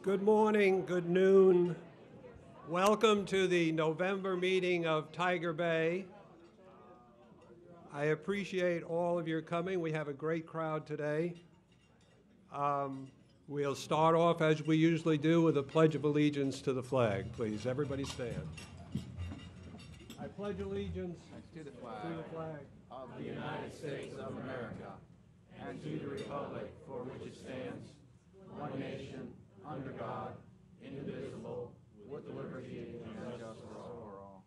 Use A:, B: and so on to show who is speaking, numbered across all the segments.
A: Good morning, good noon. Welcome to the November meeting of Tiger Bay. I appreciate all of your coming. We have a great crowd today. We'll start off, as we usually do, with a Pledge of Allegiance to the flag. Please, everybody stand. I pledge allegiance
B: to the flag of the United States of America and to the republic for which it stands, one nation, under God, indivisible, with liberty and justice for all.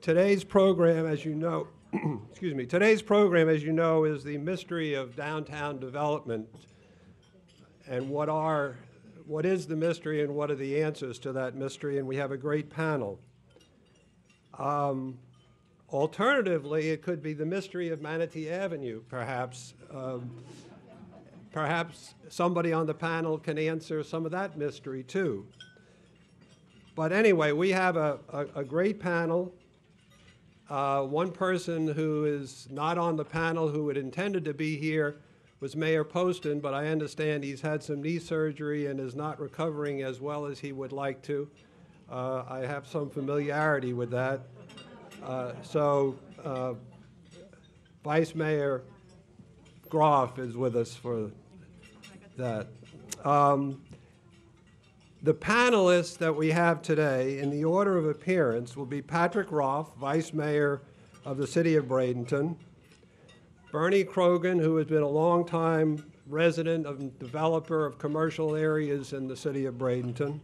A: Today's program, as you know, today's program, as you know, is the mystery of downtown development and what is the mystery and what are the answers to that mystery, and we have a great panel. Alternatively, it could be the mystery of Manatee Avenue, perhaps. Perhaps somebody on the panel can answer some of that mystery, too. But anyway, we have a great panel. One person who is not on the panel who had intended to be here was Mayor Poston, but I understand he's had some knee surgery and is not recovering as well as he would like to. I have some familiarity with that. Vice Mayor Groff is with us for that. The panelists that we have today, in the order of appearance, will be Patrick Roth, Vice Mayor of the City of Bradenton, Bernie Krogan, who has been a long-time resident and developer of commercial areas in the City of Bradenton,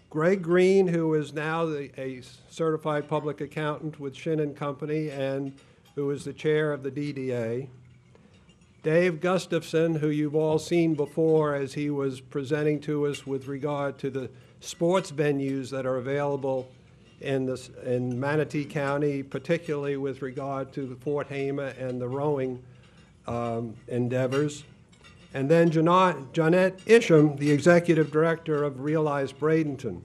A: Greg Green, who is now a certified public accountant with Shin & Company and who is the chair of the DDA, Dave Gustafson, who you've all seen before as he was presenting to us with regard to the sports venues that are available in Manatee County, particularly with regard to the Fort Hamer and the rowing endeavors. And then Jonette Isham, the executive director of Realize Bradenton.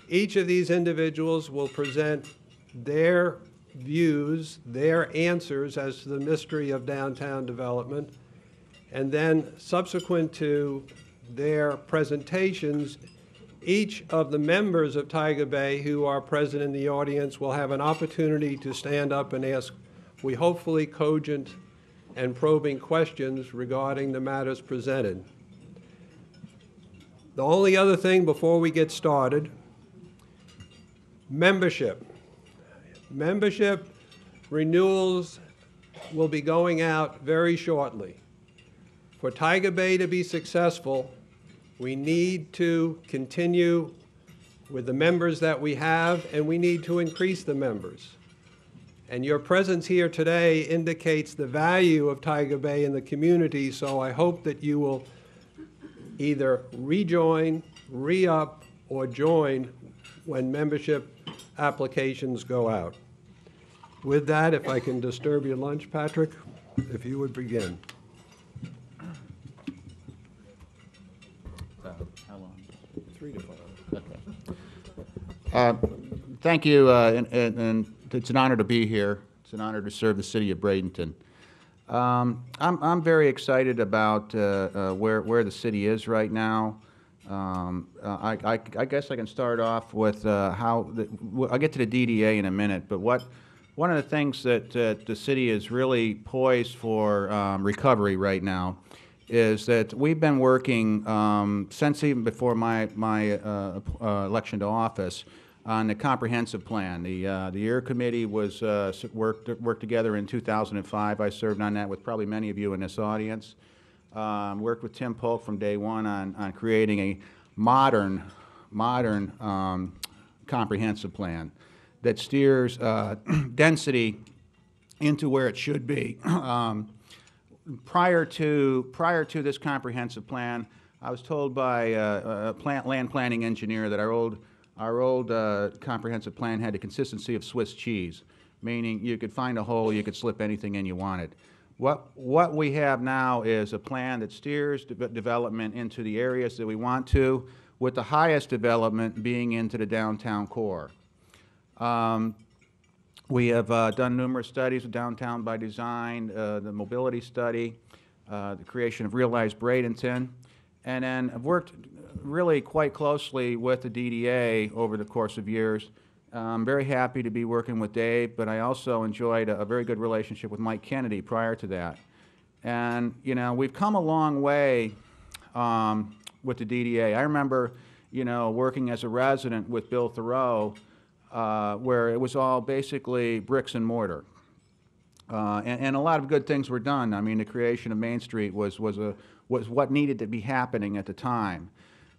A: Each of these individuals will present their views, their answers as to the mystery of downtown development, and then subsequent to their presentations, each of the members of Tiger Bay who are present in the audience will have an opportunity to stand up and ask, we hopefully cogent and probing questions regarding the matters presented. The only other thing before we get started, membership. Membership renewals will be going out very shortly. For Tiger Bay to be successful, we need to continue with the members that we have, and we need to increase the members. And your presence here today indicates the value of Tiger Bay in the community, so I hope that you will either rejoin, re-up, or join when membership applications go out. With that, if I can disturb your lunch, Patrick, if you would begin.
B: How long?
A: 3 to 5.
B: Okay. Thank you, and it's an honor to be here. It's an honor to serve the city of Bradenton. I'm very excited about where the city is right now. I guess I can start off with I'll get to the DDA in a minute, but one of the things that the city is really poised for recovery right now is that we've been working since even before my election to office on the comprehensive plan. The EAR committee was worked together in 2005. I served on that with probably many of you in this audience. Worked with Tim Polk from day one on creating a modern comprehensive plan that steers density into where it should be. Prior to this comprehensive plan, I was told by a land planning engineer that our old comprehensive plan had the consistency of Swiss cheese, meaning you could find a hole, you could slip anything in you wanted. What we have now is a plan that steers development into the areas that we want to, with the highest development being into the downtown core. We have done numerous studies of downtown by design, the mobility study, the creation of Realize Bradenton, and then I've worked really quite closely with the DDA over the course of years. I'm very happy to be working with Dave, but I also enjoyed a very good relationship with Mike Kennedy prior to that. And, you know, we've come a long way with the DDA. I remember, you know, working as a resident with Bill Thoreau, where it was all basically bricks and mortar. And a lot of good things were done. I mean, the creation of Main Street was what needed to be happening at the time.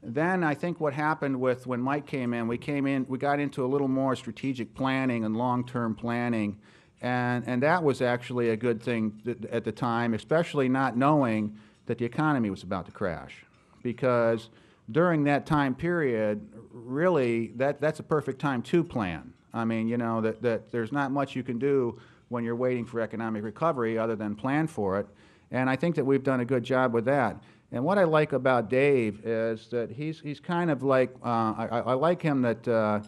B: Then I think what happened with when Mike came in, we got into a little more strategic planning and long-term planning, and that was actually a good thing at the time, especially not knowing that the economy was about to crash. Because during that time period, really, that's a perfect time to plan. I mean, you know, that there's not much you can do when you're waiting for economic recovery other than plan for it. And I think that we've done a good job with that. And what I like about Dave is that he's kind of like, I like him that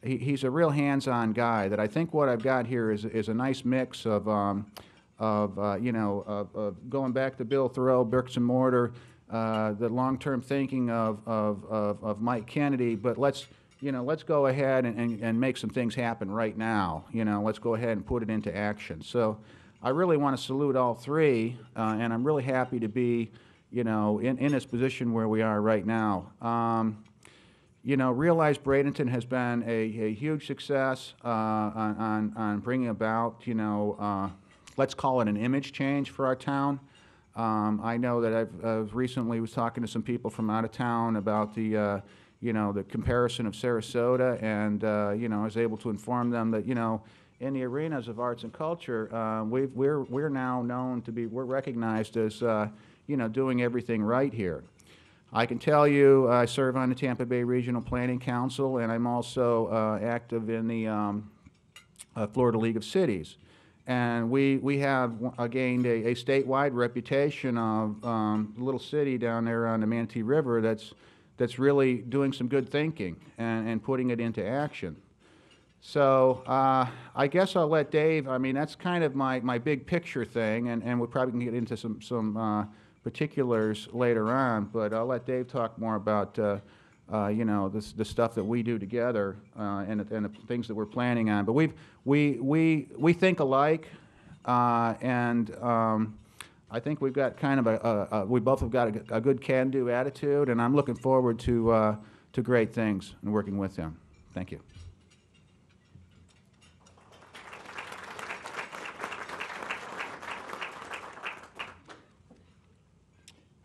B: he's a real hands-on guy, that I think what I've got here is a nice mix of going back to Bill Thoreau, bricks and mortar, the long-term thinking of Mike Kennedy, but let's go ahead and make some things happen right now. You know, let's go ahead and put it into action. So I really want to salute all three, and I'm really happy to be, you know, in this position where we are right now. You know, Realize Bradenton has been a huge success on bringing about, you know, let's call it an image change for our town. I know that I've recently was talking to some people from out of town about the, you know, the comparison of Sarasota, and, you know, I was able to inform them that, you know, in the arenas of arts and culture, we're now known to be, we're recognized as, you know, doing everything right here. I can tell you I serve on the Tampa Bay Regional Planning Council, and I'm also active in the Florida League of Cities. And we have gained a statewide reputation of a little city down there on the Manatee River that's really doing some good thinking and putting it into action. So I guess I'll let Dave, I mean, that's kind of my big picture thing, and we'll probably get into some particulars later on, but I'll let Dave talk more about you know, the stuff that we do together and the things that we're planning on. But we think alike, and I think we've got kind of we both have got a good can-do attitude, and I'm looking forward to great things and working with him. Thank you.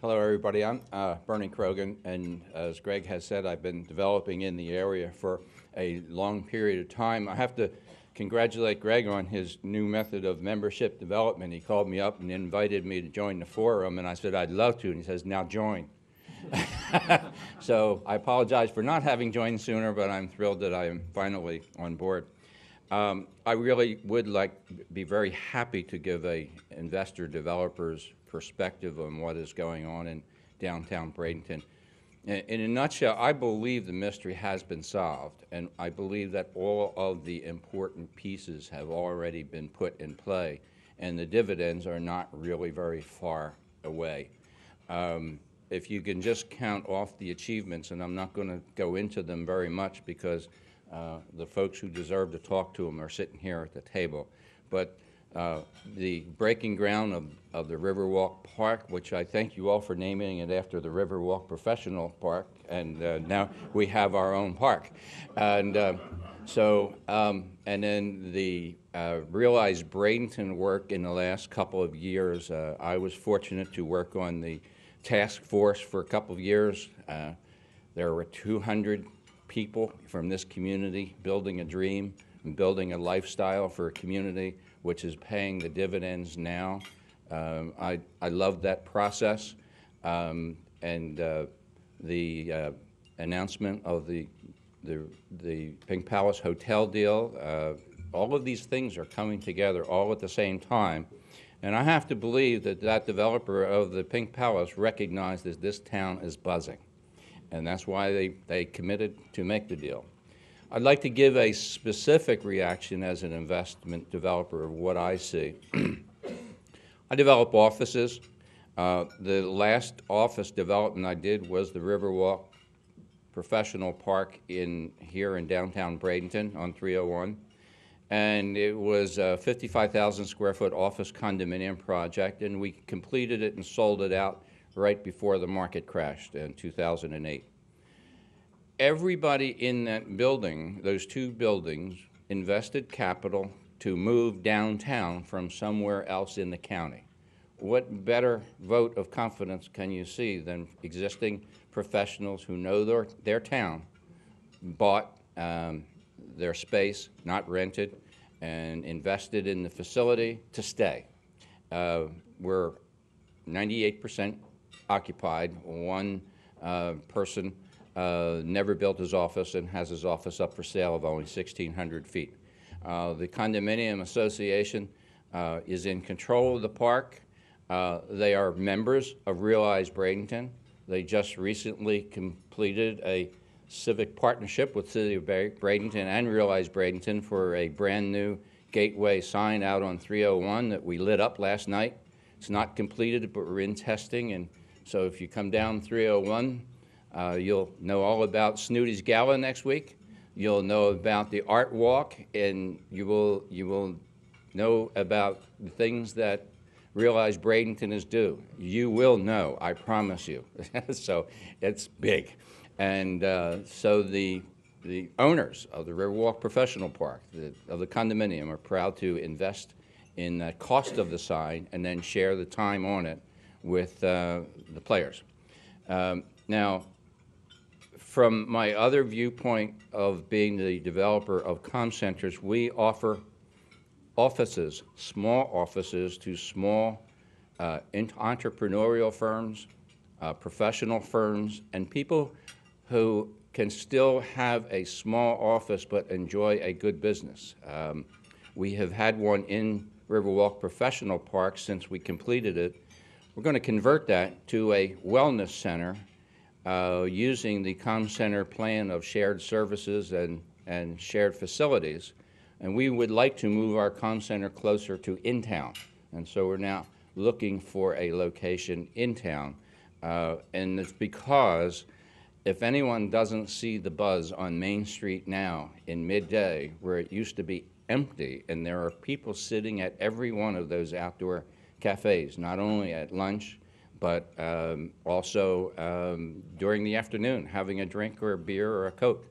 C: Hello, everybody. I'm Bernie Krogan, and as Greg has said, I've been developing in the area for a long period of time. I have to congratulate Greg on his new method of membership development. He called me up and invited me to join the forum, and I said I'd love to, and he says, now join. So I apologize for not having joined sooner, but I'm thrilled that I am finally on board. I really would be very happy to give a investor developer's perspective on what is going on in downtown Bradenton. In a nutshell, I believe the mystery has been solved, and I believe that all of the important pieces have already been put in play, and the dividends are not really very far away. If you can just count off the achievements, and I'm not going to go into them very much because the folks who deserve to talk to them are sitting here at the table, but the breaking ground of the Riverwalk Park, which I thank you all for naming it after the Riverwalk Professional Park, and now we have our own park. And and then the Realize Bradenton work in the last couple of years. I was fortunate to work on the task force for a couple of years. There were 200 people from this community building a dream and building a lifestyle for a community which is paying the dividends now. I love that process, and the announcement of the Pink Palace Hotel deal, all of these things are coming together all at the same time, and I have to believe that that developer of the Pink Palace recognized that this town is buzzing, and that's why they committed to make the deal. I'd like to give a specific reaction as an investment developer of what I see. I develop offices. The last office development I did was the Riverwalk Professional Park here in downtown Bradenton on 301. And it was a 55,000 square foot office condominium project, and we completed it and sold it out right before the market crashed in 2008. Everybody in that building, those two buildings, invested capital to move downtown from somewhere else in the county. What better vote of confidence can you see than existing professionals who know their town, bought their space, not rented, and invested in the facility to stay. We're 98% occupied. One person never built his office and has his office up for sale of only 1,600 feet. The condominium association is in control of the park. They are members of Realize Bradenton. They just recently completed a civic partnership with the City of Bradenton and Realize Bradenton for a brand new gateway sign out on 301 that we lit up last night. It's not completed, but we're in testing, and so if you come down 301, you'll know all about Snooty's Gala next week. You'll know about the Art Walk, and you will know about the things that Realize Bradenton is due. You will know, I promise you. So it's big. And so the owners of the Riverwalk Professional Park, of the condominium, are proud to invest in the cost of the sign and then share the time on it with the players. Now, from my other viewpoint of being the developer of comm centers, we offer offices, small offices, to small entrepreneurial firms, professional firms, and people who can still have a small office but enjoy a good business. We have had one in Riverwalk Professional Park since we completed it. We're going to convert that to a wellness center using the comm center plan of shared services and shared facilities. And we would like to move our comm center closer to in-town. And so we're now looking for a location in town. And it's because if anyone doesn't see the buzz on Main Street now in midday, where it used to be empty, and there are people sitting at every one of those outdoor cafes, not only at lunch, but also during the afternoon, having a drink or a beer or a Coke.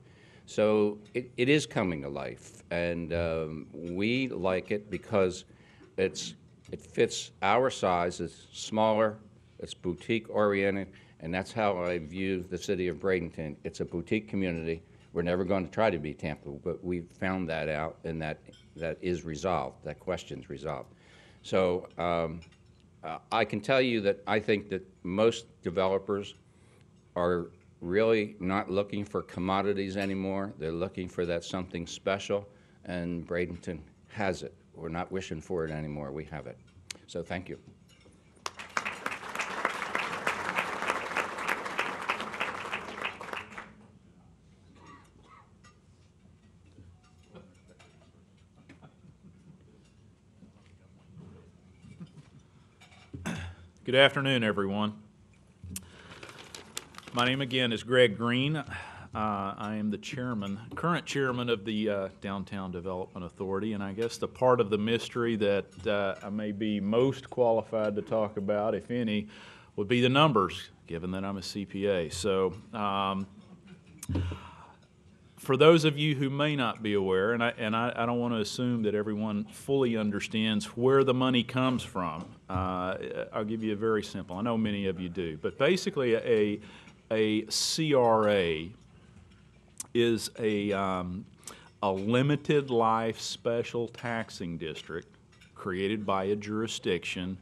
C: So it is coming to life, and we like it because it fits our size. It's smaller, it's boutique-oriented, and that's how I view the city of Bradenton. It's a boutique community. We're never going to try to be Tampa, but we've found that out, and that is resolved. That question's resolved. So I can tell you that I think that most developers are really not looking for commodities anymore. They're looking for that something special, and Bradenton has it. We're not wishing for it anymore. We have it. So thank you.
D: Good afternoon, everyone. My name again is Greg Green. I am the current chairman of the Downtown Development Authority, and I guess the part of the mystery that I may be most qualified to talk about, if any, would be the numbers, given that I'm a CPA. So for those of you who may not be aware, and I don't want to assume that everyone fully understands where the money comes from, I'll give you a very simple, I know many of you do, but basically a CRA is a limited life special taxing district created by a jurisdiction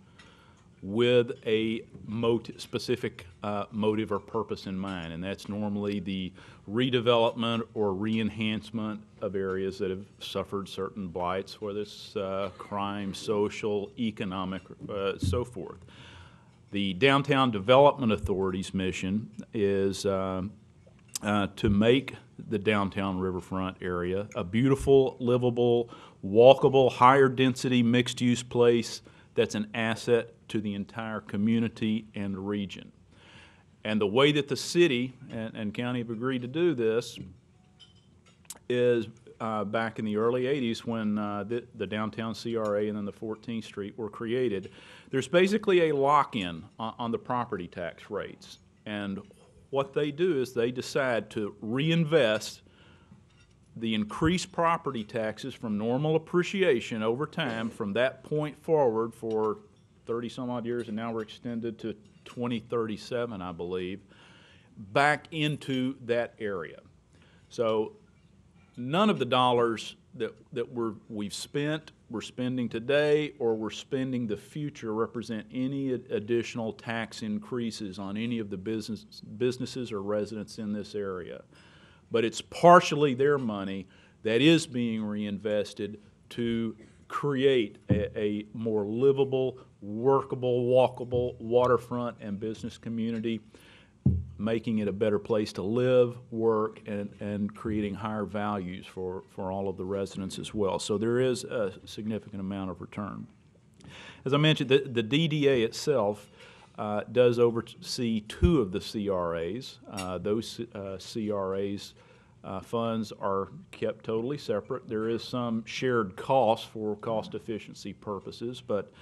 D: with a specific motive or purpose in mind, and that's normally the redevelopment or re-enhancement of areas that have suffered certain blights, whether it's crime, social, economic, so forth. The Downtown Development Authority's mission is to make the downtown riverfront area a beautiful, livable, walkable, higher density, mixed-use place that's an asset to the entire community and region. And the way that the city and county have agreed to do this is back in the early 80s when the downtown CRA and then the 14th Street were created, there's basically a lock-in on the property tax rates. And what they do is they decide to reinvest the increased property taxes from normal appreciation over time from that point forward for 30-some odd years, and now we're extended to 2037, I believe, back into that area. So none of the dollars that we've spent, we're spending today, or we're spending the future represent any additional tax increases on any of the businesses or residents in this area. But it's partially their money that is being reinvested to create a more livable, workable, walkable waterfront and business community, making it a better place to live, work, and creating higher values for all of the residents as well. So there is a significant amount of return. As I mentioned, the DDA itself does oversee 2 of the CRAs. Those CRAs funds are kept totally separate. There is some shared costs for cost efficiency purposes, but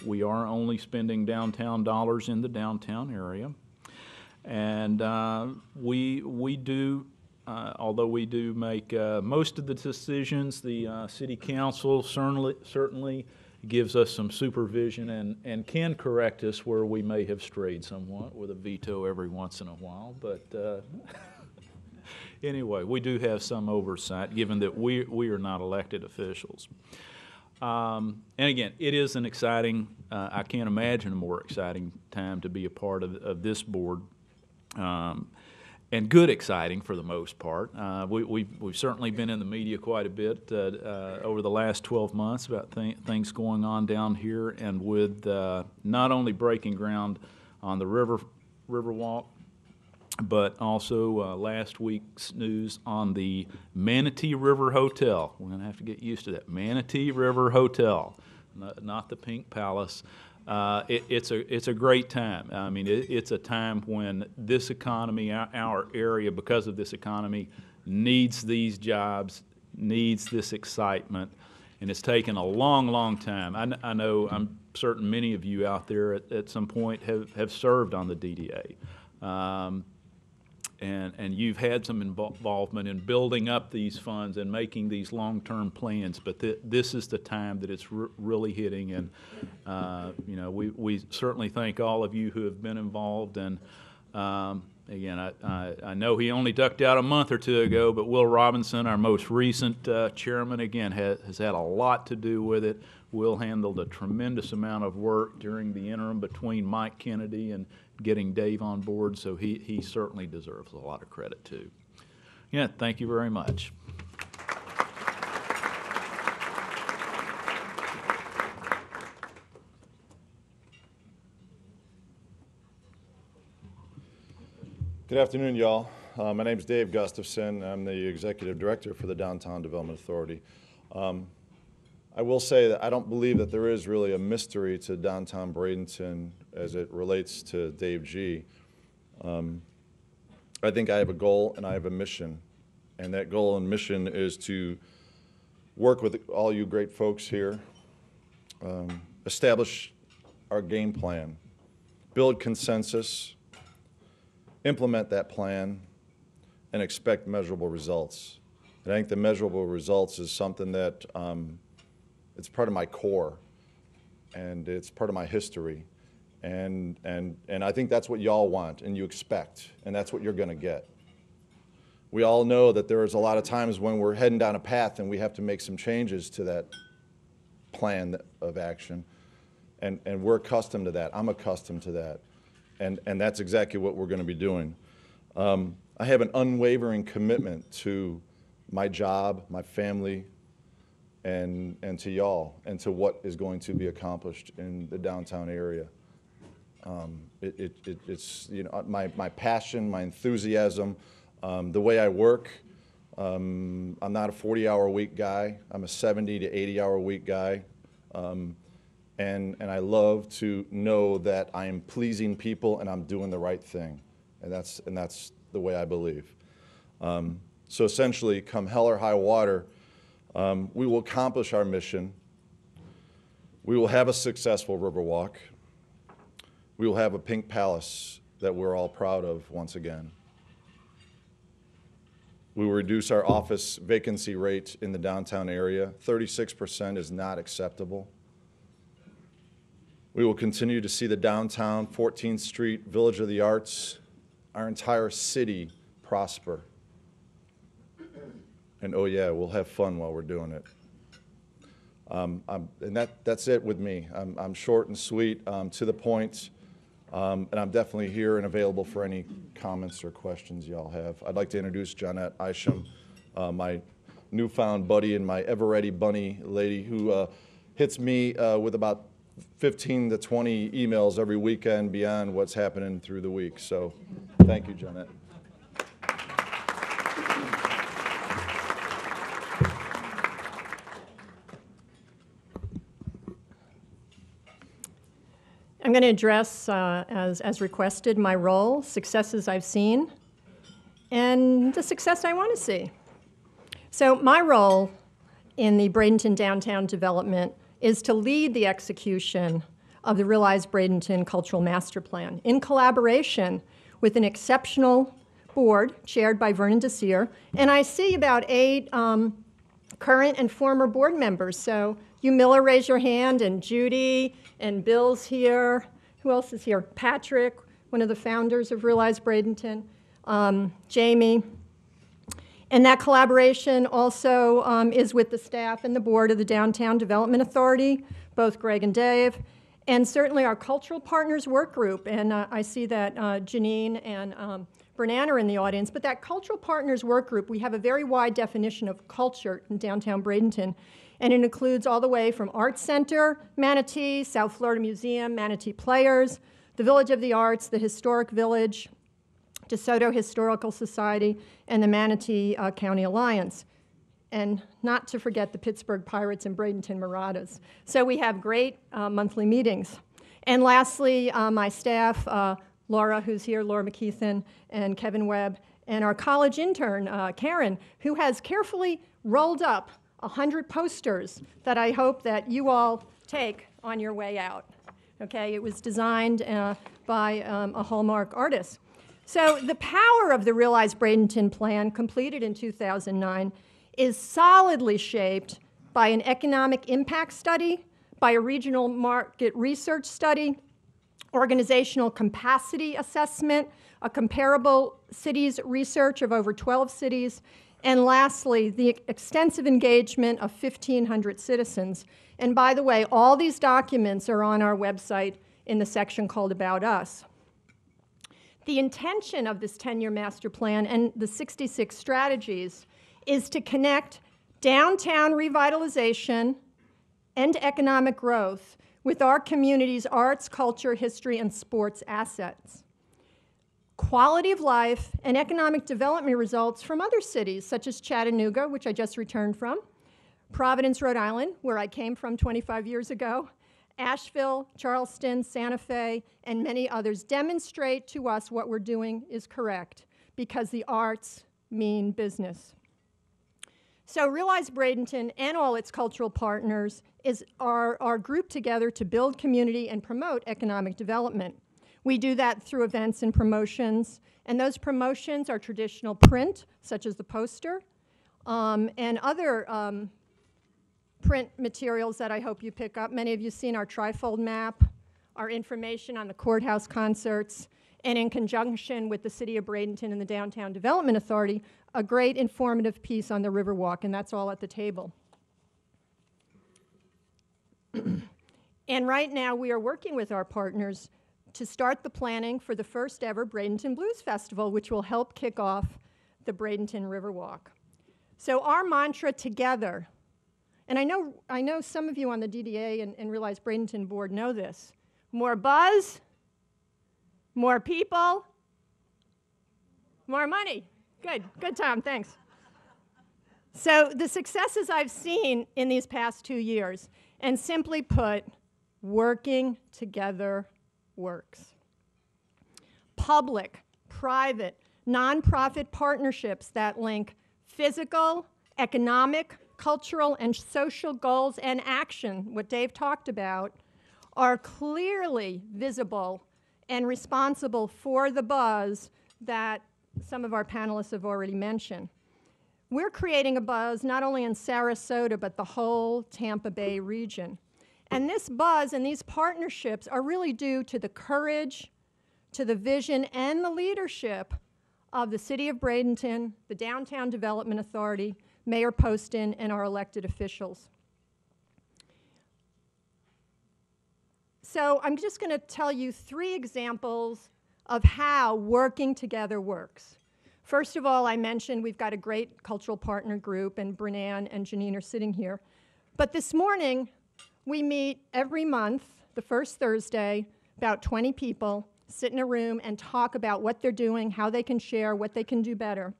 D: we are only spending downtown dollars in the downtown area. And we do, although we do make most of the decisions, the city council certainly gives us some supervision and can correct us where we may have strayed somewhat with a veto every once in a while. But anyway, we do have some oversight given that we are not elected officials. And again, it is an exciting, I can't imagine a more exciting time to be a part of this board. And good exciting for the most part. We've certainly been in the media quite a bit over the last 12 months about things going on down here, and with not only breaking ground on the Riverwalk, but also last week's news on the Manatee River Hotel. We're going to have to get used to that. Manatee River Hotel, not the Pink Palace. It's a great time. I mean, it's a time when this economy, our area, because of this economy, needs these jobs, needs this excitement, and it's taken a long, long time. I know, I'm certain many of you out there at some point have served on the DDA. And you've had some involvement in building up these funds and making these long-term plans, but this is the time that it's really hitting. And you know, we certainly thank all of you who have been involved. And again, I know he only ducked out a month or 2 ago, but Will Robinson, our most recent chairman, again has had a lot to do with it. Will handled a tremendous amount of work during the interim between Mike Kennedy and getting Dave on board, so he certainly deserves a lot of credit too. Yeah, thank you very much.
E: Good afternoon, y'all. My name is Dave Gustafson. I'm the Executive Director for the Downtown Development Authority. I will say that I don't believe that there is really a mystery to downtown Bradenton as it relates to Dave G. I think I have a goal and I have a mission, and that goal and mission is to work with all you great folks here, establish our game plan, build consensus, implement that plan, and expect measurable results. And I think the measurable results is something that it's part of my core, and it's part of my history, and I think that's what y'all want and you expect, and that's what you're going to get. We all know that there is a lot of times when we're heading down a path and we have to make some changes to that plan of action, and we're accustomed to that. I'm accustomed to that, and that's exactly what we're going to be doing. I have an unwavering commitment to my job, my family, and to y'all, and to what is going to be accomplished in the downtown area. It's, you know, my passion, my enthusiasm The way I work, I'm not a 40-hour-a-week guy. I'm a 70 to 80-hour-a-week guy. And I love to know that I am pleasing people and I'm doing the right thing. And that's the way I believe. So essentially, come hell or high water, we will accomplish our mission. We will have a successful Riverwalk. We will have a pink palace that we're all proud of once again. We will reduce our office vacancy rate in the downtown area. 36% is not acceptable. We will continue to see the downtown, 14th Street, Village of the Arts, our entire city prosper. And oh yeah, we'll have fun while we're doing it. And that's it with me. I'm short and sweet, to the point, and I'm definitely here and available for any comments or questions y'all have. I'd like to introduce Johnette Isham, my newfound buddy and my ever-ready bunny lady who hits me with about 15 to 20 emails every weekend beyond what's happening through the week. So thank you, Johnette.
F: I'm going to address, as requested, my role, successes I've seen, and the success I want to see. So my role in the Bradenton downtown development is to lead the execution of the Realize Bradenton Cultural Master Plan in collaboration with an exceptional board chaired by Vernon Desir, and I see about 8 current and former board members. So you Miller, raise your hand, and Judy, and Bill's here. Who else is here? Patrick, one of the founders of Realize Bradenton, Jamie. And that collaboration also is with the staff and the board of the Downtown Development Authority, both Greg and Dave, and certainly our cultural partners work group. And I see that Janine and Bernan are in the audience. But that cultural partners work group, we have a very wide definition of culture in downtown Bradenton. And it includes all the way from Arts Center, Manatee, South Florida Museum, Manatee Players, the Village of the Arts, the Historic Village, DeSoto Historical Society, and the Manatee County Alliance. And not to forget the Pittsburgh Pirates and Bradenton Marauders. So we have great monthly meetings. And lastly, my staff, Laura, who's here, Laura McKeithen, and Kevin Webb, and our college intern, Karen, who has carefully rolled up 100 posters that I hope that you all take on your way out. Okay, it was designed by a Hallmark artist. So the power of the Realize Bradenton plan, completed in 2009, is solidly shaped by an economic impact study, by a regional market research study, organizational capacity assessment, a comparable cities research of over 12 cities, and lastly, the extensive engagement of 1,500 citizens. And by the way, all these documents are on our website in the section called About Us. The intention of this 10-year master plan and the 66 strategies is to connect downtown revitalization and economic growth with our community's arts, culture, history, and sports assets. Quality of life and economic development results from other cities, such as Chattanooga, which I just returned from, Providence, Rhode Island, where I came from 25 years ago, Asheville, Charleston, Santa Fe, and many others, demonstrate to us what we're doing is correct, because the arts mean business. So Realize Bradenton and all its cultural partners are grouped together to build community and promote economic development. We do that through events and promotions, and those promotions are traditional print, such as the poster, and other print materials that I hope you pick up. Many of you have seen our trifold map, our information on the courthouse concerts, and in conjunction with the City of Bradenton and the Downtown Development Authority, a great informative piece on the Riverwalk, and that's all at the table. And right now, we are working with our partners to start the planning for the first ever Bradenton Blues Festival, which will help kick off the Bradenton Riverwalk. So our mantra together, and I know some of you on the DDA and Realize Bradenton board know this, more buzz, more people, more money. Good, Tom, thanks. So the successes I've seen in these past 2 years, and simply put, working together works. Public, private, nonprofit partnerships that link physical, economic, cultural, and social goals and action, what Dave talked about, are clearly visible and responsible for the buzz that some of our panelists have already mentioned. We're creating a buzz not only in Sarasota, but the whole Tampa Bay region. And this buzz and these partnerships are really due to the courage, to the vision, and the leadership of the City of Bradenton, the Downtown Development Authority, Mayor Poston, and our elected officials. So I'm just going to tell you 3 examples of how working together works. First of all, I mentioned we've got a great cultural partner group, and Brenan and Janine are sitting here. But this morning, we meet every month, the first Thursday, about 20 people, sit in a room and talk about what they're doing, how they can share, what they can do better.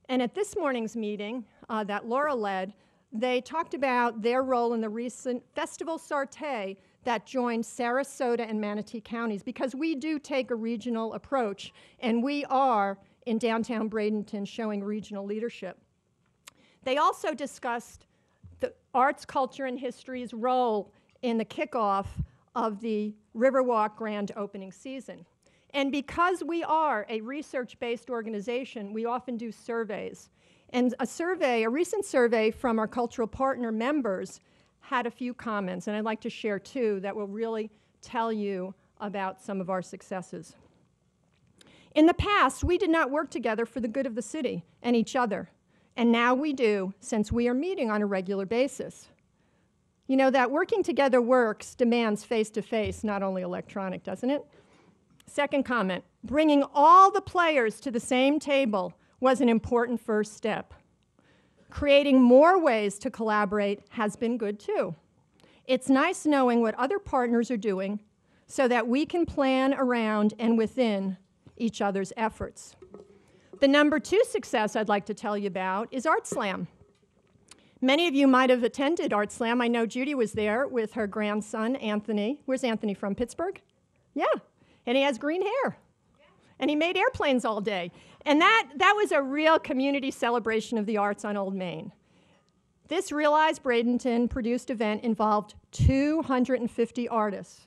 F: And at this morning's meeting that Laura led, they talked about their role in the recent Festival Sarté that joined Sarasota and Manatee counties, because we do take a regional approach, and we are in downtown Bradenton showing regional leadership. They also discussed the arts, culture, and history's role in the kickoff of the Riverwalk grand opening season. And because we are a research-based organization, we often do surveys. And a recent survey from our cultural partner members had a few comments, and I'd like to share 2 that will really tell you about some of our successes. In the past, we did not work together for the good of the city and each other, and now we do, since we are meeting on a regular basis. You know, that working together works demands face-to-face, not only electronic, doesn't it? Second comment, bringing all the players to the same table was an important first step. Creating more ways to collaborate has been good too. It's nice knowing what other partners are doing so that we can plan around and within each other's efforts. The number 2 success I'd like to tell you about is Art Slam. Many of you might have attended Art Slam. I know Judy was there with her grandson, Anthony. Where's Anthony from? Pittsburgh? Yeah, and he has green hair. And he made airplanes all day. And that was a real community celebration of the arts on Old Main. This Realize Bradenton produced event involved 250 artists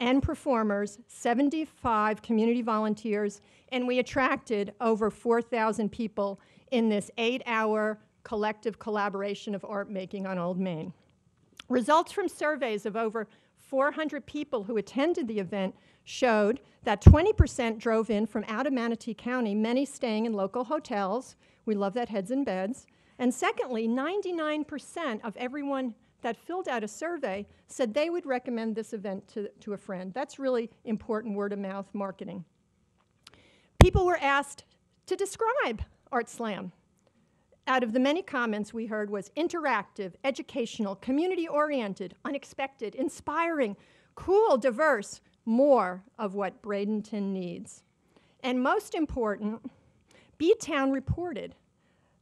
F: and performers, 75 community volunteers, and we attracted over 4,000 people in this 8-hour collective collaboration of art making on Old Main. Results from surveys of over 400 people who attended the event showed that 20% drove in from out of Manatee County, many staying in local hotels. We love that, heads in beds. And secondly, 99% of everyone that filled out a survey said they would recommend this event to a friend. That's really important word-of-mouth marketing. People were asked to describe Art Slam. Out of the many comments we heard was interactive, educational, community-oriented, unexpected, inspiring, cool, diverse, more of what Bradenton needs. And most important, B-Town reported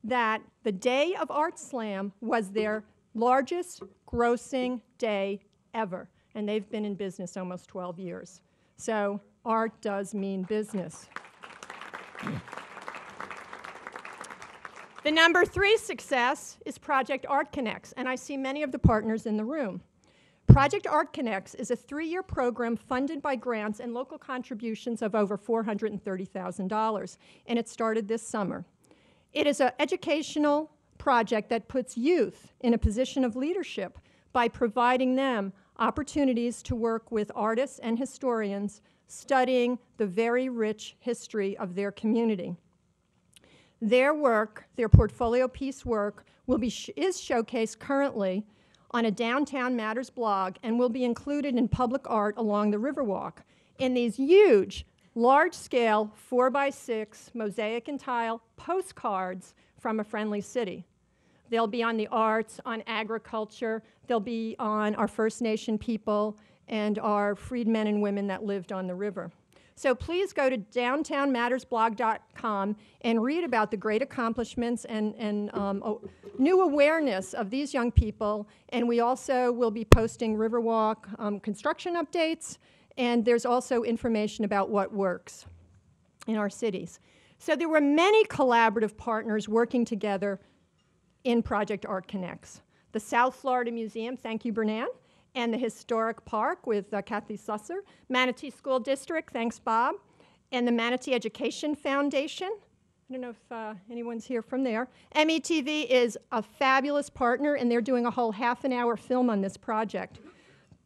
F: that the day of Art Slam was their largest grossing day ever, and they've been in business almost 12 years. So art does mean business. The number 3 success is Project Art Connects, and I see many of the partners in the room. Project Art Connects is a 3-year program funded by grants and local contributions of over $430,000, and it started this summer. It is an educational project that puts youth in a position of leadership by providing them opportunities to work with artists and historians studying the very rich history of their community. Their work, their portfolio piece work, is showcased currently on a Downtown Matters blog and will be included in public art along the Riverwalk in these huge, large-scale 4x6 mosaic and tile postcards from a friendly city. They'll be on the arts, on agriculture, they'll be on our First Nation people and our freedmen and women that lived on the river. So please go to downtownmattersblog.com and read about the great accomplishments and new awareness of these young people. And we also will be posting Riverwalk construction updates, and there's also information about what works in our cities. So there were many collaborative partners working together in Project Art Connects. The South Florida Museum, thank you, Bernan, and the Historic Park with Kathy Susser, Manatee School District, thanks, Bob, and the Manatee Education Foundation. I don't know if anyone's here from there. METV is a fabulous partner, and they're doing a whole half-an-hour film on this project.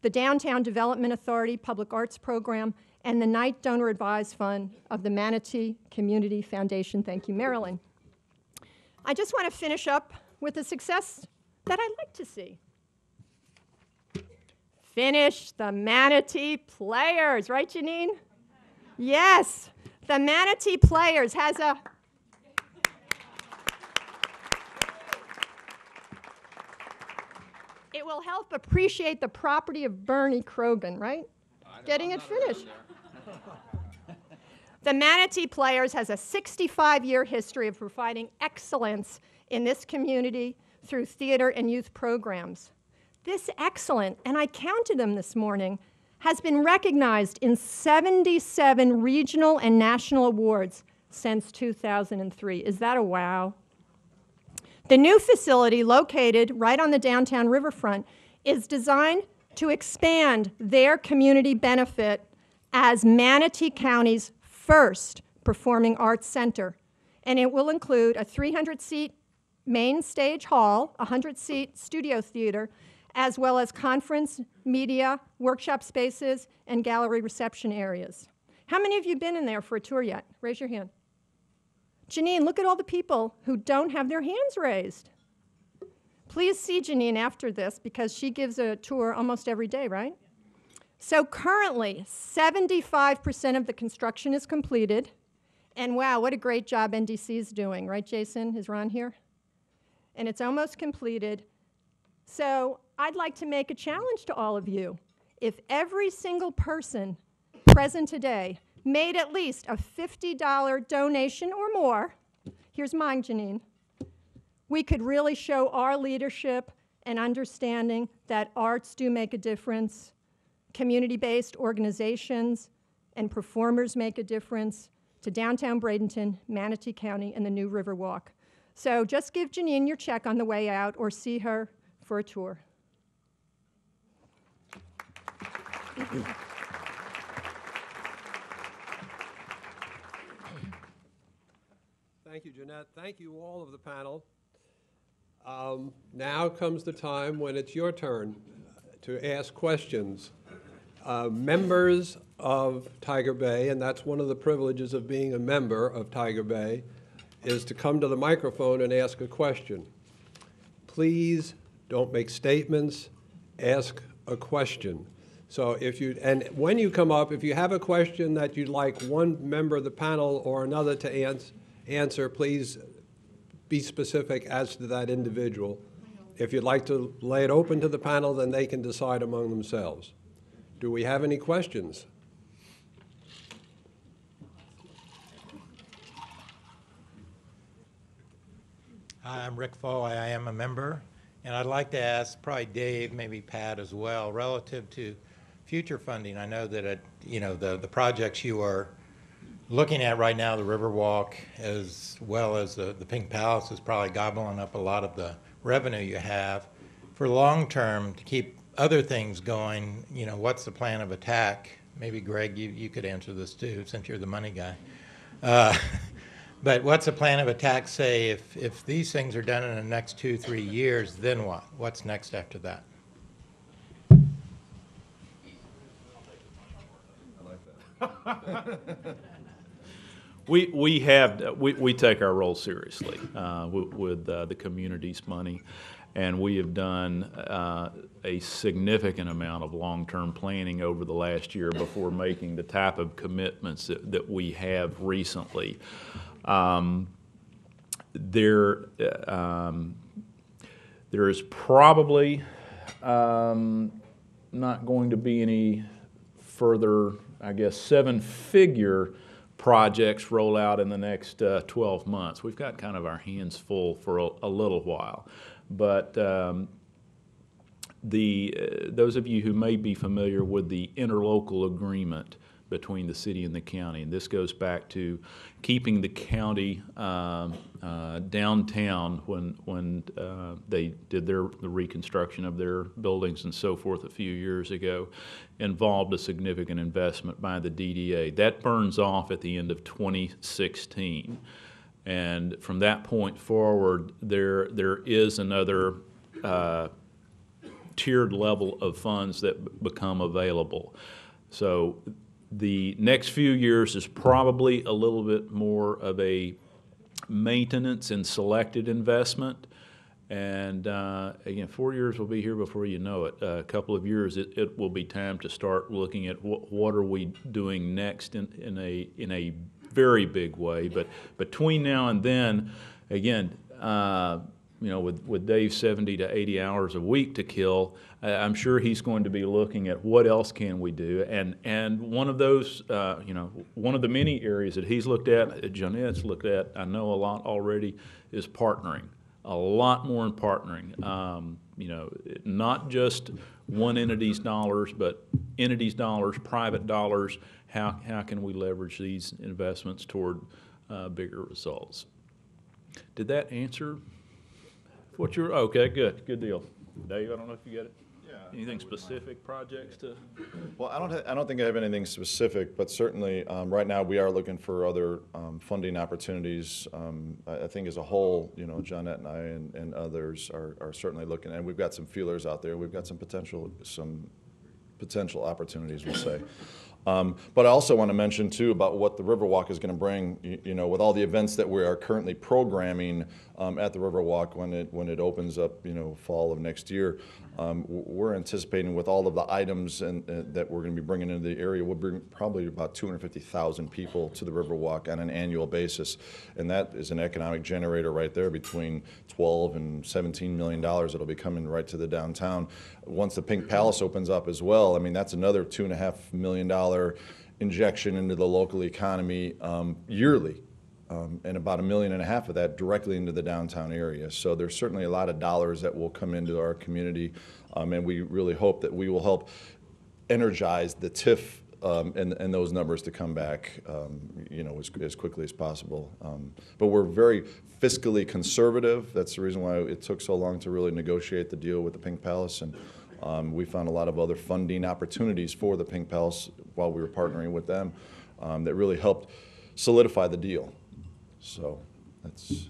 F: The Downtown Development Authority Public Arts Program, and the Knight Donor Advised Fund of the Manatee Community Foundation. Thank you, Marilyn. I just want to finish up with a success that I'd like to see. Finish the Manatee Players, right, Janine? Yes, the Manatee Players has a... It will help appreciate the property of Bernie Krogan, right? Getting it finished. The Manatee Players has a 65-year history of providing excellence in this community through theater and youth programs. This excellence, and I counted them this morning, has been recognized in 77 regional and national awards since 2003. Is that a wow? The new facility, located right on the downtown riverfront, is designed to expand their community benefit as Manatee County's first performing arts center. And it will include a 300-seat main stage hall, a 100-seat studio theater, as well as conference, media, workshop spaces, and gallery reception areas. How many of you have been in there for a tour yet? Raise your hand. Janine, look at all the people who don't have their hands raised. Please see Janine after this, because she gives a tour almost every day, right? So currently, 75% of the construction is completed. And wow, what a great job NDC is doing, right, Jason? Is Ron here? And it's almost completed. So I'd like to make a challenge to all of you. If every single person present today made at least a $50 donation or more, here's mine, Janine, we could really show our leadership and understanding that arts do make a difference, community-based organizations and performers make a difference to downtown Bradenton, Manatee County, and the new Riverwalk. So just give Janine your check on the way out or see her for a tour.
A: Thank you, Jeanette. Thank you, all of the panel. Now comes the time when it's your turn to ask questions. Members of Tiger Bay, and that's one of the privileges of being a member of Tiger Bay, is to come to the microphone and ask a question. Please don't make statements, ask a question. So and when you come up, if you have a question that you'd like one member of the panel or another to answer, please be specific as to that individual. If you'd like to lay it open to the panel, then they can decide among themselves. Do we have any questions?
G: Hi, I'm Rick Foy. I am a member, and I'd like to ask probably Dave, maybe Pat as well, relative to future funding. I know that the projects you are looking at right now, the Riverwalk, as well as the Pink Palace, is probably gobbling up a lot of the revenue you have. For long term, to keep other things going, what's the plan of attack? Maybe Greg, you could answer this too, since you're the money guy. But what's the plan of attack, say, if these things are done in the next 2-3 years, then what? What's next after that?
D: We take our role seriously with the community's money, and we have done a significant amount of long-term planning over the last year before making the type of commitments that we have recently. There is probably not going to be any further I guess, seven-figure projects roll out in the next 12 months. We've got kind of our hands full for a little while. But those of you who may be familiar with the interlocal agreement between the city and the county, and this goes back to keeping the county downtown when they did the reconstruction of their buildings and so forth a few years ago, involved a significant investment by the DDA. That burns off at the end of 2016. And from that point forward, there is another tiered level of funds that become available. So the next few years is probably a little bit more of a maintenance and selected investment. And again, 4 years will be here before you know it. A couple of years, it will be time to start looking at what are we doing next in a very big way. But between now and then, again, you know, with Dave's 70 to 80 hours a week to kill, I'm sure he's going to be looking at what else can we do. And one of those, you know, one of the many areas that he's looked at, Jeanette's looked at, I know a lot already, is partnering. A lot more in partnering. You know, not just one entity's dollars, but entities' dollars, private dollars. How can we leverage these investments toward bigger results? Did that answer what you're, okay, good deal. Dave, I don't know if you get it.
E: Yeah.
D: Anything specific projects to?
E: Well, I don't think I have anything specific, but certainly right now we are looking for other funding opportunities. I think as a whole, you know, Jeanette and I and others are certainly looking, and we've got some feelers out there. We've got some potential opportunities, we'll say. But I also want to mention too about what the Riverwalk is going to bring. You know, with all the events that we are currently programming at the Riverwalk when it opens up, you know, fall of next year, we're anticipating with all of the items that we're going to be bringing into the area, we'll bring probably about 250,000 people to the Riverwalk on an annual basis, and that is an economic generator right there between 12 and 17 million dollars that'll be coming right to the downtown. Once the Pink Palace opens up as well, I mean, that's another $2.5 million injection into the local economy yearly, and about $1.5 million of that directly into the downtown area. So there's certainly a lot of dollars that will come into our community, and we really hope that we will help energize the TIF and those numbers to come back, you know, as quickly as possible. But we're very fiscally conservative. That's the reason why it took so long to really negotiate the deal with the Pink Palace, and we found a lot of other funding opportunities for the Pink Palace while we were partnering with them that really helped solidify the deal. So that's.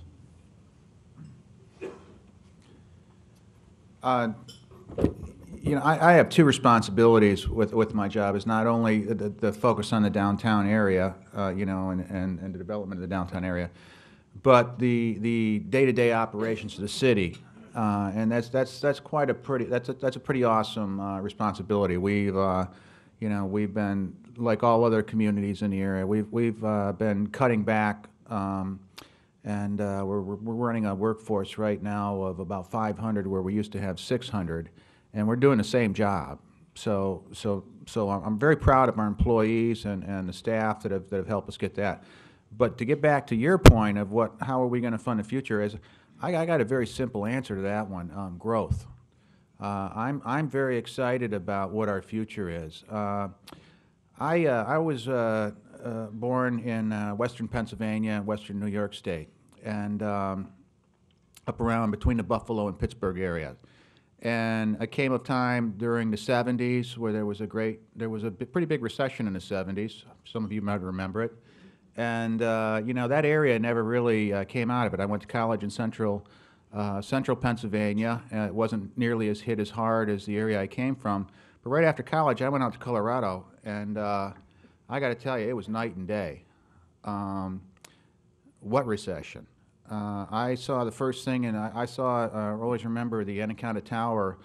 B: You know, I have two responsibilities with my job. Is not only the focus on the downtown area, you know, and the development of the downtown area, but the day-to-day operations of the city, and that's quite a pretty awesome responsibility. We've you know, we've been like all other communities in the area. We've been cutting back. And we're running a workforce right now of about 500 where we used to have 600, and we're doing the same job. So I'm very proud of our employees and the staff that have helped us get that. But to get back to your point of how are we going to fund the future, is I got a very simple answer to that one: growth. I'm very excited about what our future is. I was born in western Pennsylvania, western New York State, and up around between the Buffalo and Pittsburgh area. And I came of time during the 70s where there was a pretty big recession in the 70s. Some of you might remember it. And you know, that area never really came out of it. I went to college in central Pennsylvania. It wasn't nearly as hit as hard as the area I came from. But right after college, I went out to Colorado, and I got to tell you, it was night and day. What recession? I saw the first thing, and I always remember the Anaconda Tower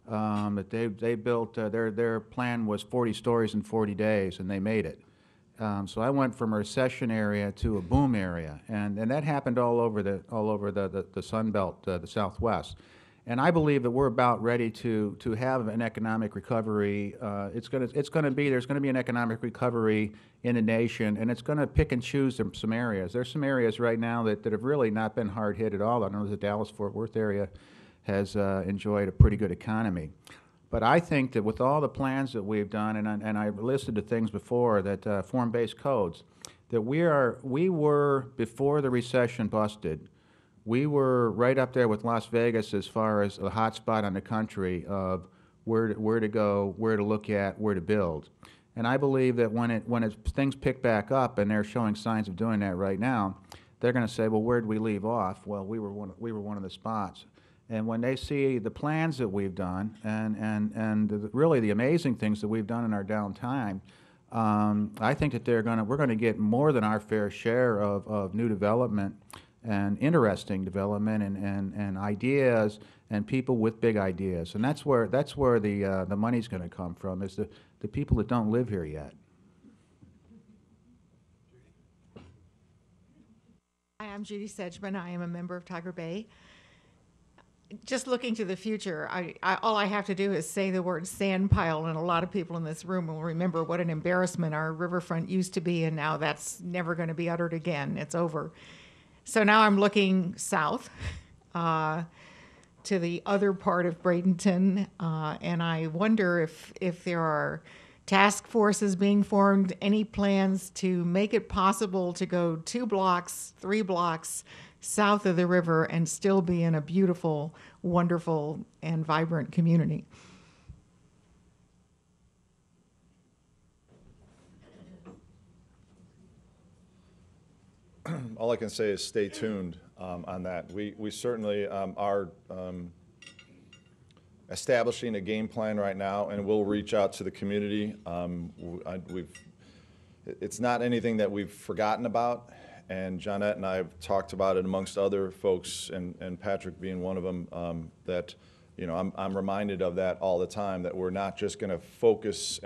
B: that they built. Their plan was 40 stories in 40 days, and they made it. So I went from a recession area to a boom area, and that happened all over the Sun Belt, the Southwest. And I believe that we're about ready to have an economic recovery. There's going to be an economic recovery in the nation, and it's going to pick and choose some areas. There's some areas right now that have really not been hard hit at all. I know the Dallas-Fort Worth area has enjoyed a pretty good economy. But I think that with all the plans that we've done, and I listed the things before, that form-based codes, that we were, before the recession busted, we were right up there with Las Vegas as far as a hot spot on the country of where to go, where to look at, where to build. And I believe that when things pick back up, and they're showing signs of doing that right now, they're going to say, well, where did we leave off? Well, we were one of the spots. And when they see the plans that we've done and really the amazing things that we've done in our downtime, I think that we're going to get more than our fair share of new development and interesting development and ideas and people with big ideas. And that's where the money's going to come from, is the people that don't live here yet.
H: Hi, I'm Judy Sedgman. I am a member of Tiger Bay. Just looking to the future, all I have to do is say the word sand pile, and a lot of people in this room will remember what an embarrassment our riverfront used to be, and now that's never going to be uttered again. It's over. So now I'm looking south to the other part of Bradenton, and I wonder if there are task forces being formed, any plans to make it possible to go 2 blocks, 3 blocks south of the river and still be in a beautiful, wonderful, and vibrant community.
E: All I can say is stay tuned on that. We certainly are establishing a game plan right now, and we'll reach out to the community. It's not anything that we've forgotten about, and Johnette and I have talked about it amongst other folks, and Patrick being one of them, that, you know, I'm reminded of that all the time, that we're not just going to focus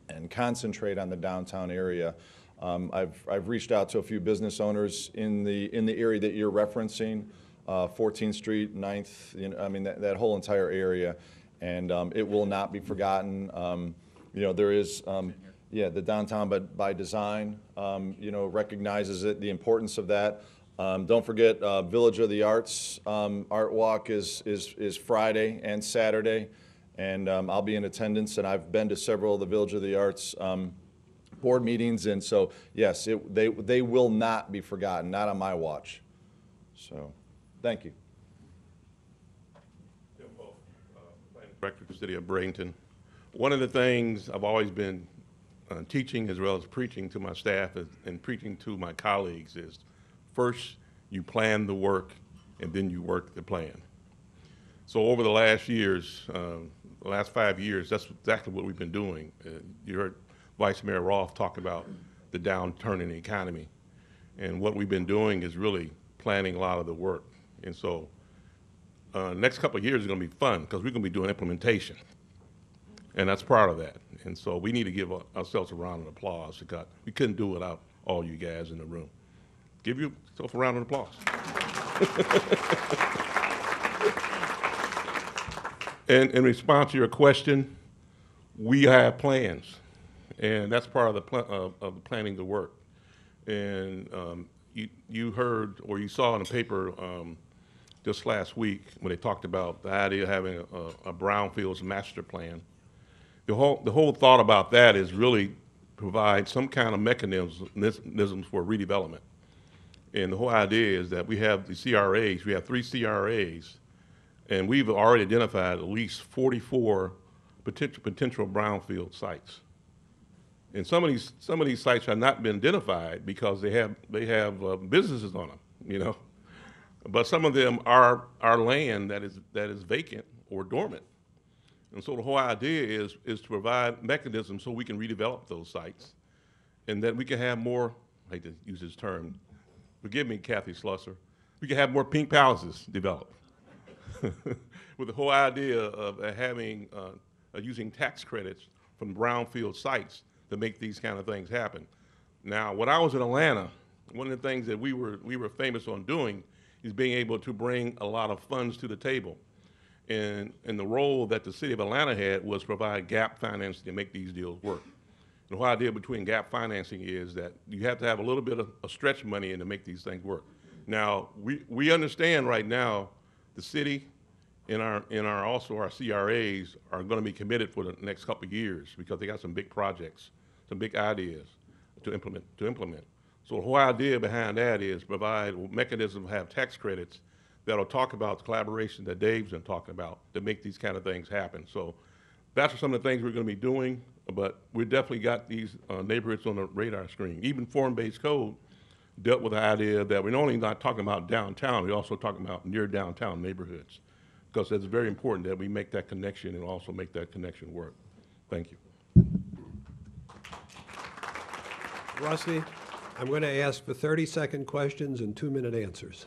E: and concentrate on the downtown area. I've reached out to a few business owners in the area that you're referencing, 14th Street, 9th, you know, I mean, that whole entire area, and it will not be forgotten. You know, there is, yeah, the downtown by design, you know, recognizes the importance of that. Don't forget, Village of the Arts Art Walk is Friday and Saturday, and I'll be in attendance, and I've been to several of the Village of the Arts board meetings, and so yes, they will not be forgotten, not on my watch. So, thank you.
I: Director of the City of Bradenton. One of the things I've always been teaching as well as preaching to my staff and preaching to my colleagues is, first you plan the work and then you work the plan. So over the last years, the last 5 years, that's exactly what we've been doing. You heard Vice Mayor Roth talk about the downturn in the economy. And what we've been doing is really planning a lot of the work. And so next couple of years is going to be fun because we're going to be doing implementation. And that's part of that. And so we need to give ourselves a round of applause because we couldn't do it without all you guys in the room. Give yourself a round of applause. And in response to your question, we have plans. And that's part of the planning the work. And you heard or you saw in the paper just last week when they talked about the idea of having a brownfields master plan. The whole thought about that is really provide some kind of mechanisms for redevelopment. And the whole idea is that we have the CRAs, we have 3 CRAs, and we've already identified at least 44 potential brownfield sites. And some of these sites have not been identified because they have businesses on them, you know. But some of them are land that is vacant or dormant. And so the whole idea is to provide mechanisms so we can redevelop those sites, and that we can have more, I hate to use this term, forgive me, Kathy Slusser, we can have more pink palaces developed. With the whole idea of having, using tax credits from brownfield sites to make these kind of things happen. Now, when I was in Atlanta, one of the things that we were famous on doing is being able to bring a lot of funds to the table. And the role that the city of Atlanta had was provide gap financing to make these deals work. The whole idea between gap financing is that you have to have a little bit of stretch money in to make these things work. Now, we understand right now the city and also our CRAs are going to be committed for the next couple of years because they got some big projects, some big ideas to implement. So the whole idea behind that is provide a mechanism to have tax credits that'll talk about the collaboration that Dave's been talking about to make these kind of things happen. So that's some of the things we're going to be doing, but we definitely got these neighborhoods on the radar screen. Even form-based code dealt with the idea that we're only not talking about downtown, we're also talking about near downtown neighborhoods, because it's very important that we make that connection and also make that connection work. Thank you.
A: Rusty, I'm going to ask for 30-second questions and 2-minute answers.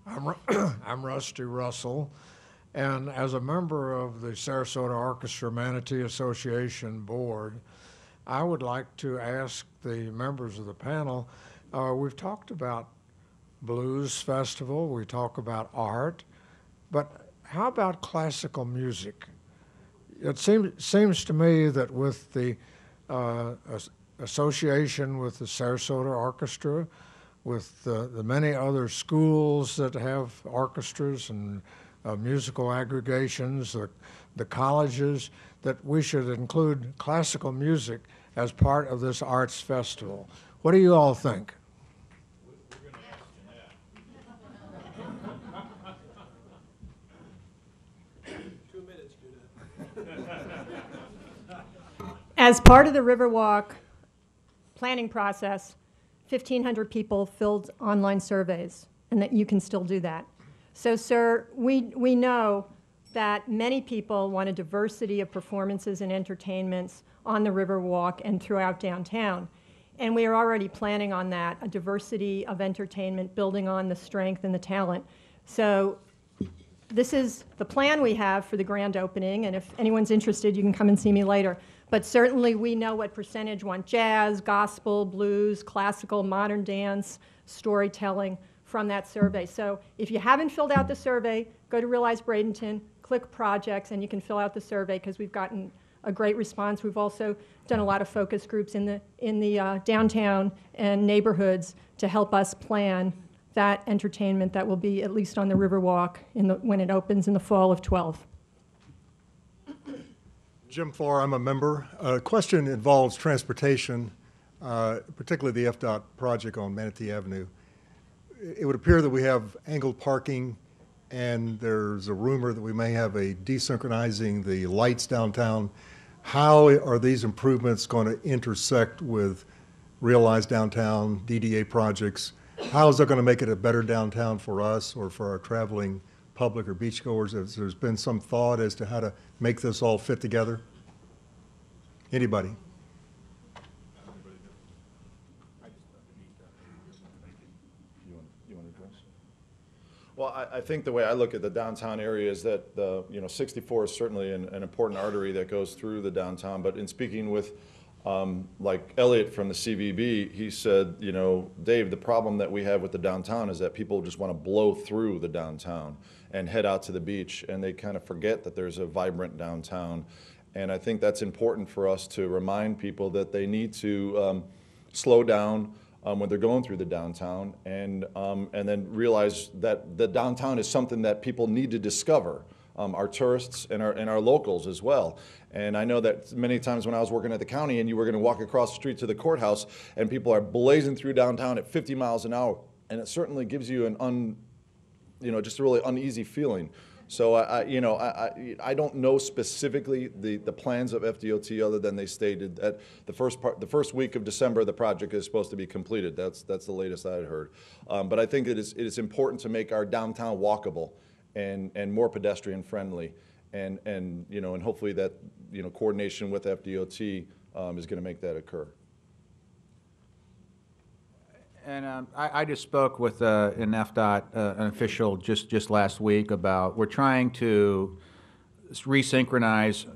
J: I'm Rusty Russell, and as a member of the Sarasota Orchestra Manatee Association Board, I would like to ask the members of the panel, we've talked about blues festival, we talk about art, but how about classical music? It seems to me that with the association with the Sarasota Orchestra, with the many other schools that have orchestras and musical aggregations, the colleges, that we should include classical music as part of this arts festival. What do you all think?
F: As part of the Riverwalk planning process, 1,500 people filled online surveys, and that you can still do that. So, sir, we know that many people want a diversity of performances and entertainments on the Riverwalk and throughout downtown. And we are already planning on that, a diversity of entertainment, building on the strength and the talent. So this is the plan we have for the grand opening, and if anyone's interested, you can come and see me later. But certainly we know what percentage want jazz, gospel, blues, classical, modern dance, storytelling from that survey. So if you haven't filled out the survey, go to Realize Bradenton, click projects, and you can fill out the survey because we've gotten a great response. We've also done a lot of focus groups in the downtown and neighborhoods to help us plan that entertainment that will be at least on the Riverwalk when it opens in the fall of 12.
K: Jim Farr, I'm a member. Question involves transportation, particularly the FDOT project on Manatee Avenue. It would appear that we have angled parking, and there's a rumor that we may have a desynchronizing the lights downtown. How are these improvements going to intersect with Realize Downtown, DDA projects? How is that going to make it a better downtown for us or for our traveling public or beachgoers? There's been some thought as to how to make this all fit together? Anybody?
E: You want to address? Well, I think the way I look at the downtown area is that 64 is certainly an important artery that goes through the downtown. But in speaking with like Elliot from the CVB, he said, Dave, the problem that we have with the downtown is that people just want to blow through the downtown and head out to the beach, and they kind of forget that there's a vibrant downtown. And I think that's important for us to remind people that they need to slow down when they're going through the downtown, and then realize that the downtown is something that people need to discover. Our tourists and our locals as well. And I know that many times when I was working at the county and you were going to walk across the street to the courthouse and people are blazing through downtown at 50 miles an hour, and it certainly gives you just a really uneasy feeling. So I don't know specifically the plans of FDOT other than they stated that the first week of December the project is supposed to be completed. That's the latest I had heard. But I think it is important to make our downtown walkable and more pedestrian friendly, and hopefully that coordination with FDOT is going to make that occur.
B: And I just spoke with an FDOT an official just last week about we're trying to resynchronize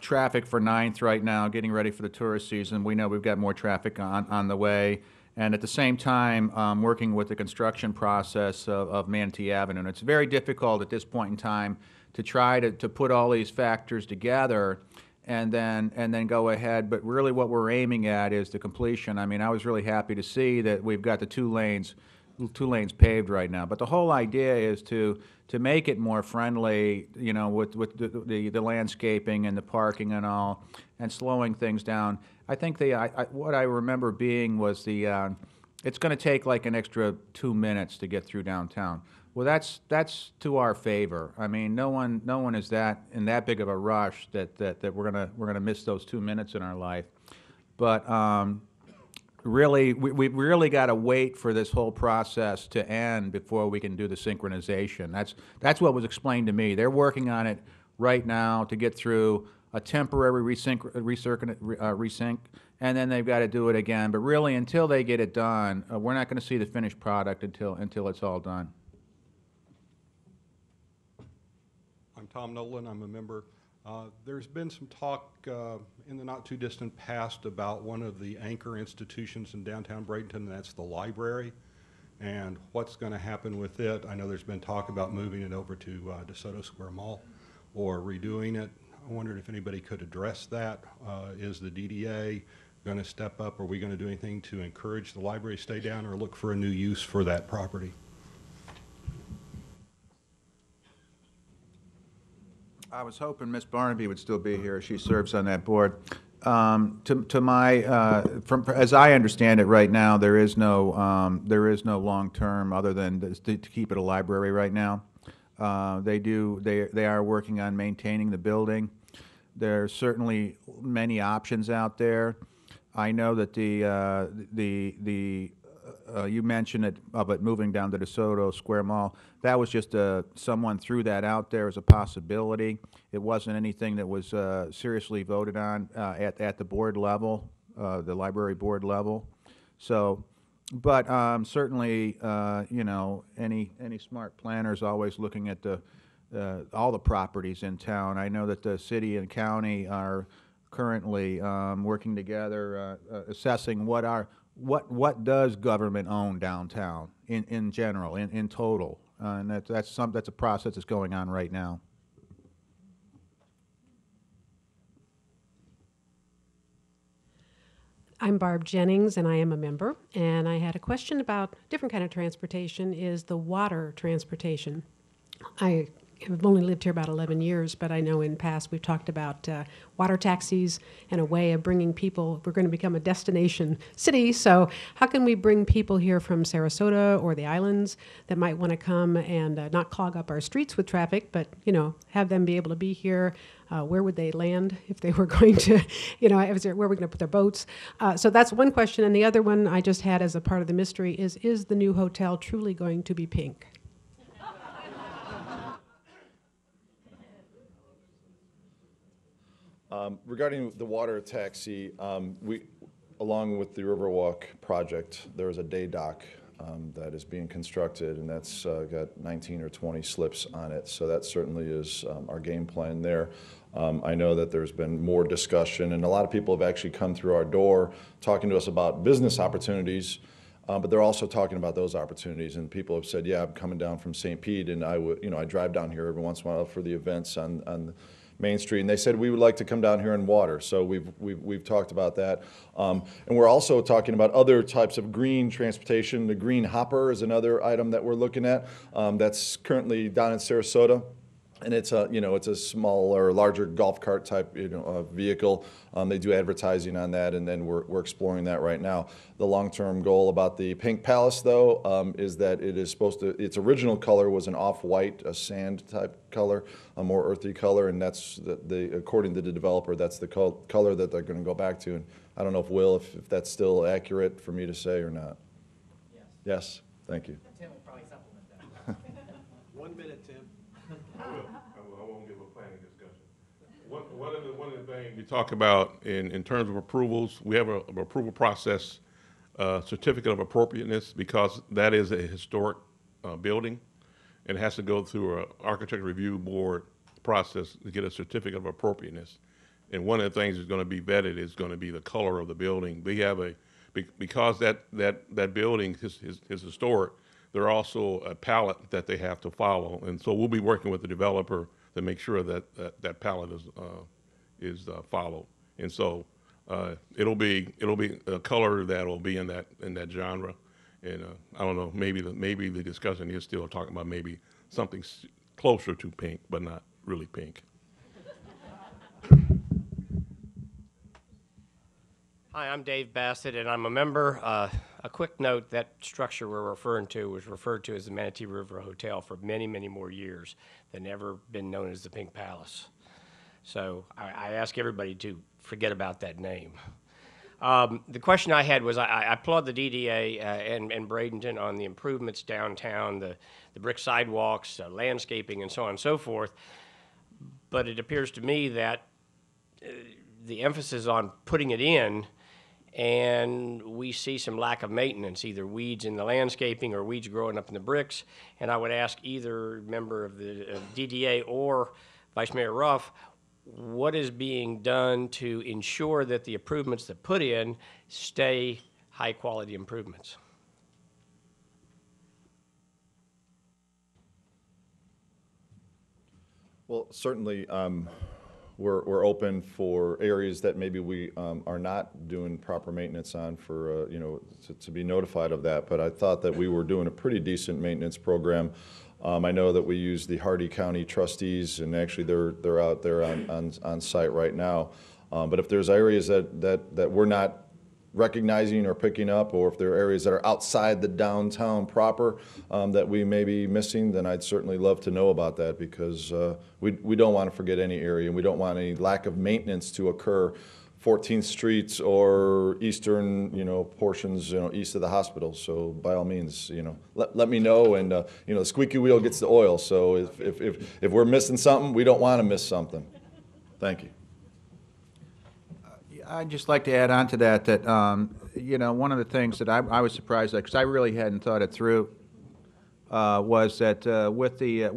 B: traffic for 9th right now, getting ready for the tourist season. We know we've got more traffic on the way, and at the same time working with the construction process of Manatee Avenue. And it's very difficult at this point in time to try to put all these factors together and then go ahead. But really what we're aiming at is the completion. I mean, I was really happy to see that we've got the two lanes paved right now. But the whole idea is to make it more friendly, you know, with the landscaping and the parking and all, and slowing things down. I think what I remember being was it's going to take like an extra 2 minutes to get through downtown. Well, that's to our favor. I mean, no one is in that big of a rush that we're gonna miss those 2 minutes in our life. But really, we've really got to wait for this whole process to end before we can do the synchronization. That's what was explained to me. They're working on it right now to get through a temporary resync, and then they've got to do it again. But really, until they get it done, we're not going to see the finished product until it's all done.
L: I'm Tom Nolan. I'm a member. There's been some talk in the not too distant past about one of the anchor institutions in downtown Bradenton, and that's the library, and what's going to happen with it. I know there's been talk about moving it over to DeSoto Square Mall or redoing it. I wondered if anybody could address that. Is the DDA going to step up? Are we going to do anything to encourage the library to stay down or look for a new use for that property?
B: I was hoping Miss Barnaby would still be here. She serves on that board. To my, as I understand it right now, there is no long term other than to keep it a library right now. They are working on maintaining the building. There are certainly many options out there. I know that you mentioned it moving down to DeSoto Square Mall. That was just someone threw that out there as a possibility. It wasn't anything that was seriously voted on at the board level, the library board level. So, but certainly, you know, any smart planner is always looking at all the properties in town. I know that the city and county are currently working together, assessing what does government own downtown in general, in total, and that's a process that's going on right now.
M: I'm Barb Jennings, and I am a member. And I had a question about different kind of transportation. Is the water transportation? I have only lived here about 11 years, but I know in past we've talked about water taxis and a way of bringing people. We're going to become a destination city, so how can we bring people here from Sarasota or the islands that might want to come and not clog up our streets with traffic, but, you know, have them be able to be here? Where would they land if they were going to, you know, where are we going to put their boats? So that's one question. And the other one I just had as a part of the mystery is the new hotel truly going to be pink?
E: Regarding the water taxi, we, along with the Riverwalk project, there is a day dock that is being constructed, and that's got 19 or 20 slips on it. So that certainly is our game plan there. I know that there's been more discussion, and a lot of people have actually come through our door talking to us about business opportunities, but they're also talking about those opportunities. And people have said, "Yeah, I'm coming down from St. Pete, and I drive down here every once in a while for the events on Main Street," and they said we would like to come down here and water. So we've talked about that, and we're also talking about other types of green transportation. The green hopper is another item that we're looking at. That's currently down in Sarasota, and it's a small or larger golf cart type vehicle. They do advertising on that, and then we're exploring that right now. The long-term goal about the Pink Palace, though, is that it is supposed to. Its original color was an off-white, a sand type color, a more earthy color, and that's according to the developer, that's the color that they're going to go back to. And I don't know if that's still accurate for me to say or not. Yes. Yes. Thank you.
A: Tim will probably supplement that. 1 minute, Tim.
I: I won't give a planning discussion. One of the things we talk about in terms of approvals, we have an approval process, certificate of appropriateness, because that is a historic building, and it has to go through an architecture review board process to get a certificate of appropriateness. And one of the things that's going to be vetted is going to be the color of the building. We have a because that building is historic, there are also a palette that they have to follow. And so we'll be working with the developer to make sure that palette is followed. And so it'll be a color that will be in that genre. And I don't know, maybe the discussion is still talking about maybe something closer to pink, but not really pink.
N: Hi, I'm Dave Bassett, and I'm a member. A quick note, that structure we're referring to was referred to as the Manatee River Hotel for many, many more years than ever been known as the Pink Palace. So I ask everybody to forget about that name. The question I had was, I applaud the DDA and Bradenton on the improvements downtown, the brick sidewalks, landscaping, and so on and so forth. But it appears to me that the emphasis on putting it in, and we see some lack of maintenance, either weeds in the landscaping or weeds growing up in the bricks. And I would ask either member of the DDA or Vice Mayor Ruff, what is being done to ensure that the improvements that put in stay high-quality improvements?
E: Well, certainly, we're open for areas that maybe we are not doing proper maintenance on for, to be notified of that. But I thought that we were doing a pretty decent maintenance program. I know that we use the Hardy County trustees, and actually they're out there on site right now. But if there's areas that we're not recognizing or picking up, or if there are areas that are outside the downtown proper that we may be missing, then I'd certainly love to know about that, because we don't want to forget any area, and we don't want any lack of maintenance to occur 14th Street or eastern, portions, east of the hospital. So by all means, let me know, and the squeaky wheel gets the oil. So if we're missing something, we don't want to miss something. Thank you.
B: I'd just like to add on to that, one of the things that I was surprised at, because I really hadn't thought it through, was that with the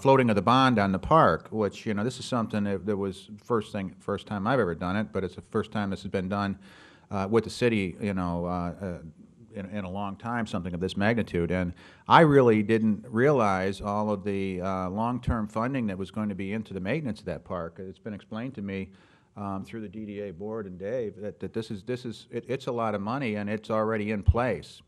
B: floating of the bond on the park, which, this is something that was first time I've ever done it, but it's the first time this has been done with the city, in a long time, something of this magnitude. And I really didn't realize all of the long-term funding that was going to be into the maintenance of that park. It's been explained to me through the DDA board and Dave that it's a lot of money, and it's already in place.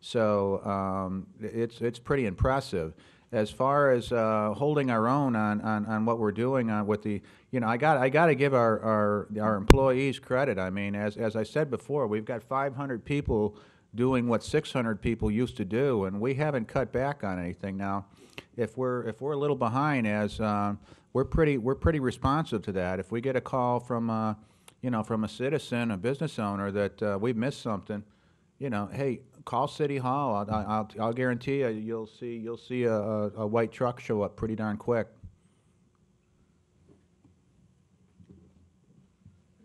B: So it's pretty impressive. As far as holding our own on what we're doing with the, I got to give our employees credit. I mean, as I said before, we've got 500 people doing what 600 people used to do, and we haven't cut back on anything. Now, if we're a little behind, we're pretty responsive to that. If we get a call from from a citizen, a business owner, that we've missed something, hey, call City Hall. I'll guarantee you, you'll see a white truck show up pretty darn quick.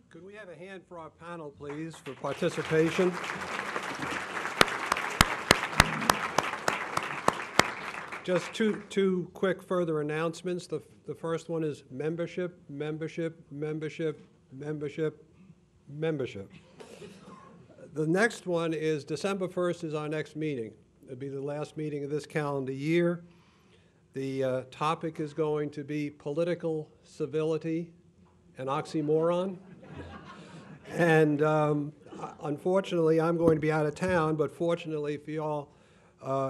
A: Could we have a hand for our panel, please, for participation? Just two quick further announcements. The first one is membership. The next one is December 1st is our next meeting. It'll be the last meeting of this calendar year. The topic is going to be political civility, an oxymoron. And unfortunately, I'm going to be out of town, but fortunately for y'all,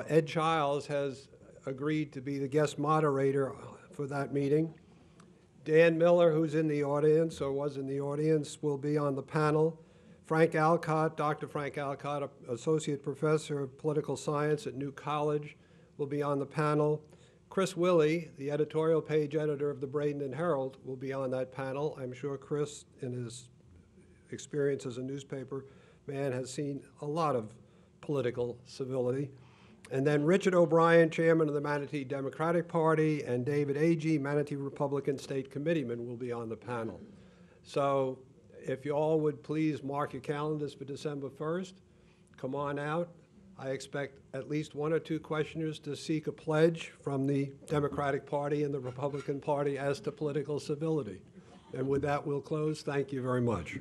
A: Ed Childs has agreed to be the guest moderator for that meeting. Dan Miller, who's in the audience, or was in the audience, will be on the panel. Frank Alcott, Dr. Frank Alcott, Associate Professor of Political Science at New College, will be on the panel. Chris Willey, the editorial page editor of the Bradenton Herald, will be on that panel. I'm sure Chris, in his experience as a newspaper man, has seen a lot of political civility. And then Richard O'Brien, chairman of the Manatee Democratic Party, and David Agee, Manatee Republican State Committeeman, will be on the panel. So if you all would please mark your calendars for December 1st, come on out. I expect at least one or two questioners to seek a pledge from the Democratic Party and the Republican Party as to political civility. And with that, we'll close. Thank you very much.